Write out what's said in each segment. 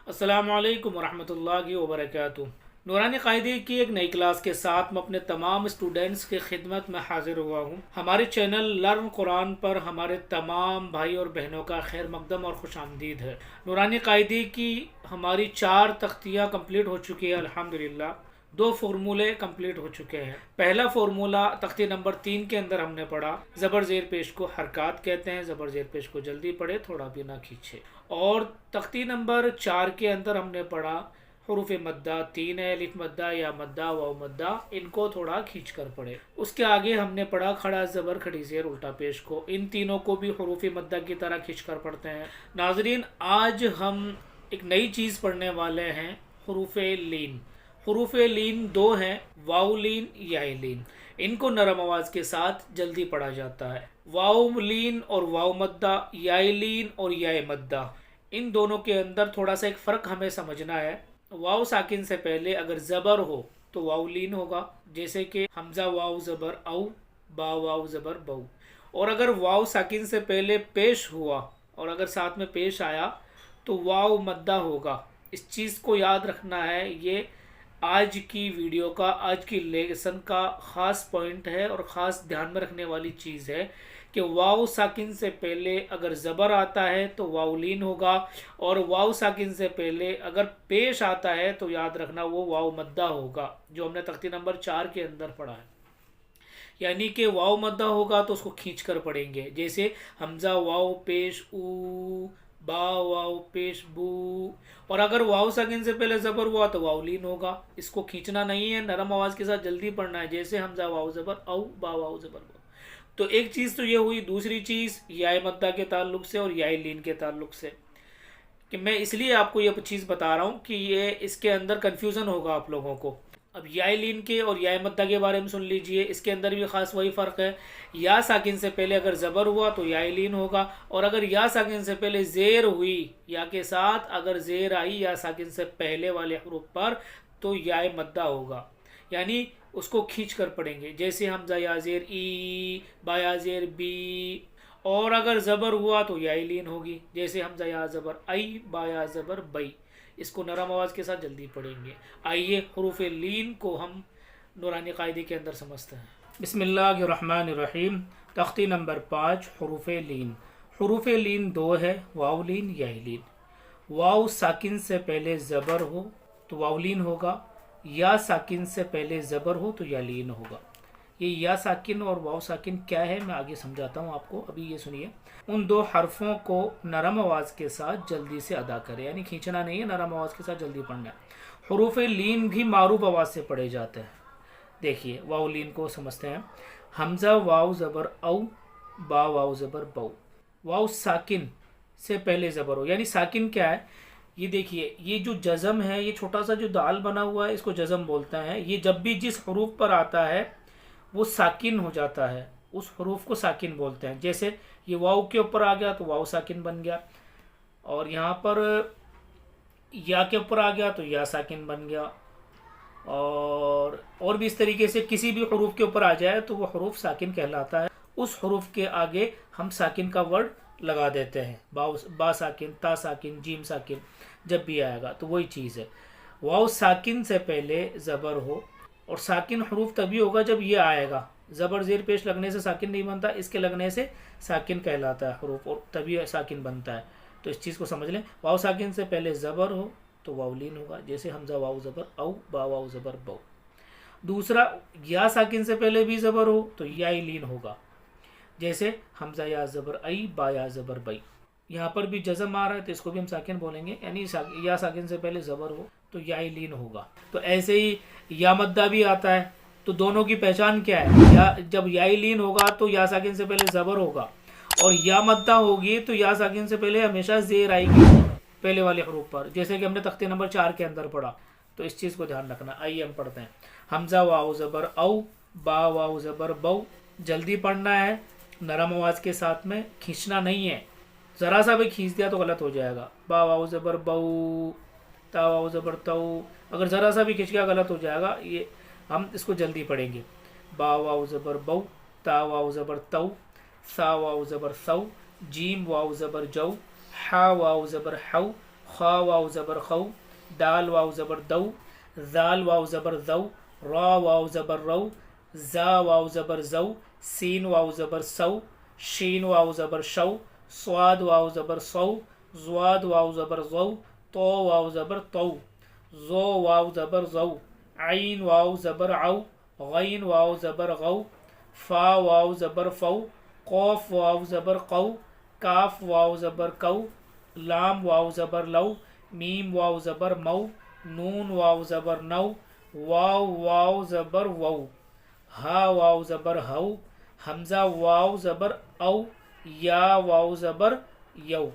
अस्सलामुअलैकुम वरहमतुल्लाहि वबरकातुहू। नूरानी कायदे की एक नई क्लास के साथ मैं अपने तमाम स्टूडेंट्स की खिदमत में हाजिर हुआ हूँ। हमारे चैनल लर्न कुरान पर हमारे तमाम भाई और बहनों का खैर मकदम और खुश आमदीद है। नूरानी कायदे की हमारी 4 तख्तियाँ कंप्लीट हो चुकी है अल्हम्दुलिल्लाह। 2 फार्मूले कंप्लीट हो चुके हैं। पहला फार्मूला तख्ती नंबर 3 के अंदर हमने पढ़ा, ज़बर ज़ेर पेश को हरकत कहते हैं, ज़बर ज़ेर पेश को जल्दी पढ़े, थोड़ा भी ना खींचे। और तख्ती नंबर 4 के अंदर हमने पढ़ा हरूफ मद्दा 3 है, लिफ मद्दा या मद्दा वाव मद्दा, इनको थोड़ा खींच कर पढ़े। उसके आगे हमने पढ़ा खड़ा ज़बर खड़ी ज़ेर उल्टा पेश को, इन तीनों को भी हरूफ मद्दा की तरह खींच कर पढ़ते हैं। नाजरीन, आज हम एक नई चीज़ पढ़ने वाले हैं, हरूफ लीन। हरूफ लीन 2 हैं, वाव लीन याय लीन। इनको नरम आवाज़ के साथ जल्दी पढ़ा जाता है। वाव लीन और वाव मद्दा, याय लीन और याय मद्दा, इन दोनों के अंदर थोड़ा सा एक फ़र्क हमें समझना है। वाव साकिन से पहले अगर ज़बर हो तो वाव लीन होगा, जैसे कि हमज़ा वाव ज़बर औ, बा वाव ज़बर बऊ। और अगर वाव साकिन से पहले पेश हुआ और अगर साथ में पेश आया तो वाव मद्दा होगा। इस चीज़ को याद रखना है, ये आज की वीडियो का, आज की लेसन का ख़ास पॉइंट है और ख़ास ध्यान में रखने वाली चीज़ है कि वाव साकिन से पहले अगर ज़बर आता है तो वाव लीन होगा, और वाव साकिन से पहले अगर पेश आता है तो याद रखना वो वाव मद्दा होगा, जो हमने तख्ती नंबर 4 के अंदर पढ़ा है। यानी कि वाव मद्दा होगा तो उसको खींच कर पढ़ेंगे, जैसे हमज़ा वाव पेश ऊ, बा वाव पेश बू। और अगर वाव साकिन से पहले ज़बर हुआ तो वाव लीन होगा, इसको खींचना नहीं है, नरम आवाज़ के साथ जल्दी पढ़ना है, जैसे हमज़ा वाव ज़बर औ, बा वाव ज़बर बू। तो एक चीज़ तो ये हुई। दूसरी चीज़ याय मद्दा के ताल्लुक से और याय लीन के ताल्लुक से, कि मैं इसलिए आपको ये चीज़ बता रहा हूँ कि ये इसके अंदर कन्फ्यूज़न होगा आप लोगों को। अब याय लीन के और याय मद्दा के बारे में सुन लीजिए, इसके अंदर भी ख़ास वही फ़र्क है। या साकिन से पहले अगर ज़बर हुआ तो याय लीन होगा, और अगर या साकिन से पहले ज़ेर हुई, या के साथ अगर ज़ेर आई या साकिन से पहले वाले हरूफ पर, तो याय मद्दा होगा, यानी उसको खींच कर पढ़ेंगे, जैसे हमज़ा या ज़ेर ई, बा या ज़ेर बी। और अगर ज़बर हुआ तो याय लीन होगी, जैसे हमज़ा या ज़बर आई, बा या ज़बर बई। इसको नरम आवाज़ के साथ जल्दी पढ़ेंगे। आइए हरूफ लीन को हम नूरानी कायदे के अंदर समझते हैं। बिस्मिल्लाहिर्रहमानिर्रहीम। तख्ती नंबर 5 हरूफ लीन। हरूफ लीन 2 है, वाव लीन याय लीन। वाव साकिन से पहले ज़बर हो तो वाव लीन होगा, या साकिन से पहले ज़बर हो तो या लीन होगा। ये या साकिन और वाव साकिन क्या है मैं आगे समझाता हूँ आपको, अभी ये सुनिए। उन 2 हरफों को नरम आवाज़ के साथ जल्दी से अदा करें, यानी खींचना नहीं है, नरम आवाज़ के साथ जल्दी पढ़ना है। हरूफ लीन भी मारूफ आवाज़ से पढ़े जाते हैं। देखिए वाव लीन को समझते हैं। हमज़ा वाव ज़बर औ, बा वाव ज़बर बऊ। वाव साकिन से पहले ज़बर हो, यानी साकिन क्या है, ये देखिए, ये जो जज़म है, ये छोटा सा जो दाल बना हुआ है, इसको जज़म बोलते हैं। ये जब भी जिस हरूफ पर आता है वो साकिन हो जाता है, उस हरूफ को साकिन बोलते हैं। जैसे ये वाव के ऊपर आ गया तो वाव साकिन बन गया, और यहाँ पर या के ऊपर आ गया तो या साकिन बन गया, और भी इस तरीके से किसी भी हरूफ के ऊपर आ जाए तो वो हरूफ साकिन कहलाता है। उस हरूफ के आगे हम साकिन का वर्ड लगा देते हैं, बा साकिन, ता साकिन, जीम साकिन, जब भी आएगा तो वही चीज़ है। वाव साकिन से पहले ज़बर हो, और साकिन हरूफ तभी होगा जब ये आएगा। ज़बर ज़ेर पेश लगने से साकिन नहीं बनता, इसके लगने से साकिन कहलाता है हरूफ, और तभी साकिन बनता है। तो इस चीज़ को समझ लें। वाव साकिन से पहले ज़बर हो तो वाव लीन होगा, जैसे हमज़ा वाव ज़बर औ, बा वाव ज़बर बऊ। दूसरा, या साकिन से पहले भी ज़बर हो तो याय लीन होगा, जैसे हमज़ा या ज़बर आई, बा या ज़बर बई। यहाँ पर भी जज़म आ रहा है तो इसको भी हम साकिन बोलेंगे, यानी या साकिन से पहले ज़बर हो तो याय लीन होगा। तो ऐसे ही या मद्दा भी आता है। तो दोनों की पहचान क्या है, या जब याय लीन होगा तो या साकिन से पहले ज़बर होगा, और या मद्दा होगी तो या साकिन से पहले हमेशा ज़ेर आएगी पहले वाले हरूफ पर, जैसे कि हमने तख्ते नंबर 4 के अंदर पढ़ा। तो इस चीज़ को ध्यान रखना। आइए हम पढ़ते हैं। हमज़ा वाव ज़बर औ, बा वाव ज़बर बऊ। जल्दी पढ़ना है, नरम आवाज़ के साथ में, खींचना नहीं है। ज़रा सा भी खींच दिया तो गलत हो जाएगा। बा वाव ज़बर बऊ, ता वाव ज़बर तऊ, अगर ज़रा सा भी खींच गया गलत हो जाएगा। ये हम इसको जल्दी पढ़ेंगे। बा वाव ज़बर बऊ, ता वाव ज़बर तऊ, सा वाव ज़बर सऊ, जीम वाव ज़बर जऊ, हा वाव ज़बर हऊ, खा वाव ज़बर खौ, दाल वाव ज़बर दौ, जाल वाव ज़बर जौ, रा वाव ज़बर रौ, जा वाव ज़बर जौ, सीन वाव ज़बर सौ, शीन वाव ज़बर शौ, स्वाद वाव ज़बर सौ, ज़्वाद वाव ज़बर ज़ौ, तो वाव ज़बर तौ, ज़ो वाव ज़बर ज़ौ, आइन वाव ज़बर औ, गैन वाव ज़बर गौ, फा वाव ज़बर फ़ौ, कौफ वाव ज़बर कौ, काफ वाव ज़बर कौ, लाम वाव ज़बर लौ, मीम वाव ज़बर मौ, नून वाव ज़बर नौ, वाव वाव ज़बर वौ, हा वाव ज़बर हौ, हमज़ा वाव ज़बर औ, या वाव ज़बर यौ।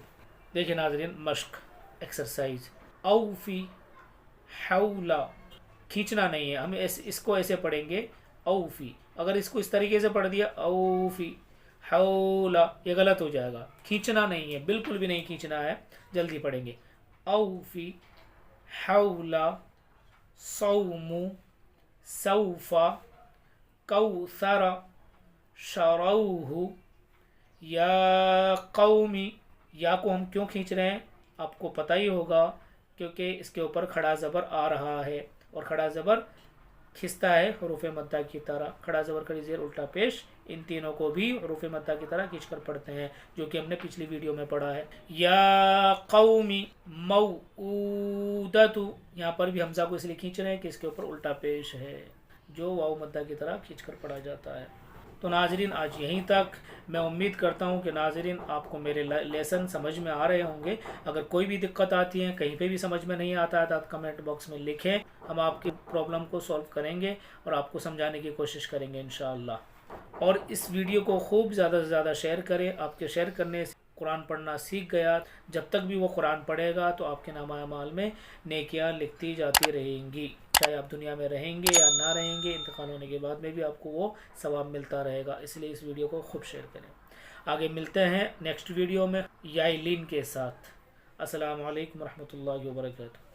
देखिए नाज़रीन, मश्क एक्सरसाइज। औफी, हौला, खींचना नहीं है, हम इसको ऐसे पढ़ेंगे औफी। अगर इसको इस तरीके से पढ़ दिया औफी हौला, ये गलत हो जाएगा। खींचना नहीं है, बिल्कुल भी नहीं खींचना है। जल्दी पढ़ेंगे औफी, हौला, सौमु, सौफा, कौसरा, शरौहु, या कौमी। या को हम क्यों खींच रहे हैं आपको पता ही होगा, क्योंकि इसके ऊपर खड़ा ज़बर आ रहा है और खड़ा ज़बर खिस्ता है हरूफ मद्दा की तरह। खड़ा ज़बर खड़ी ज़ेर उल्टा पेश, इन तीनों को भी हरूफ मद्दा की तरह खींच कर पढ़ते हैं, जो कि हमने पिछली वीडियो में पढ़ा है। या कौमी मऊदतु, यहाँ पर भी हमज़ा को इसलिए खींच रहे हैं कि इसके ऊपर उल्टा पेश है, जो वाव मद्दा की तरह खींच कर पढ़ा जाता है। तो नाजरीन, आज यहीं तक। मैं उम्मीद करता हूं कि नाजरीन आपको मेरे लेसन समझ में आ रहे होंगे। अगर कोई भी दिक्कत आती है, कहीं पे भी समझ में नहीं आता है, तो आप कमेंट बॉक्स में लिखें, हम आपकी प्रॉब्लम को सॉल्व करेंगे और आपको समझाने की कोशिश करेंगे इंशाअल्लाह। और इस वीडियो को खूब ज़्यादा से ज़्यादा शेयर करें। आपके शेयर करने से कुरान पढ़ना सीख गया। जब तक भी वो कुरान पढ़ेगा तो आपके नामा अमाल में नेकियां लिखती जाती रहेंगी, चाहे आप दुनिया में रहेंगे या ना रहेंगे, इंतकाल होने के बाद में भी आपको वो सवाब मिलता रहेगा। इसलिए इस वीडियो को खूब शेयर करें। आगे मिलते हैं नेक्स्ट वीडियो में याइलिन के साथ। अस्सलामु अलैकुम रहमतुल्लाहि व बरकातुहू।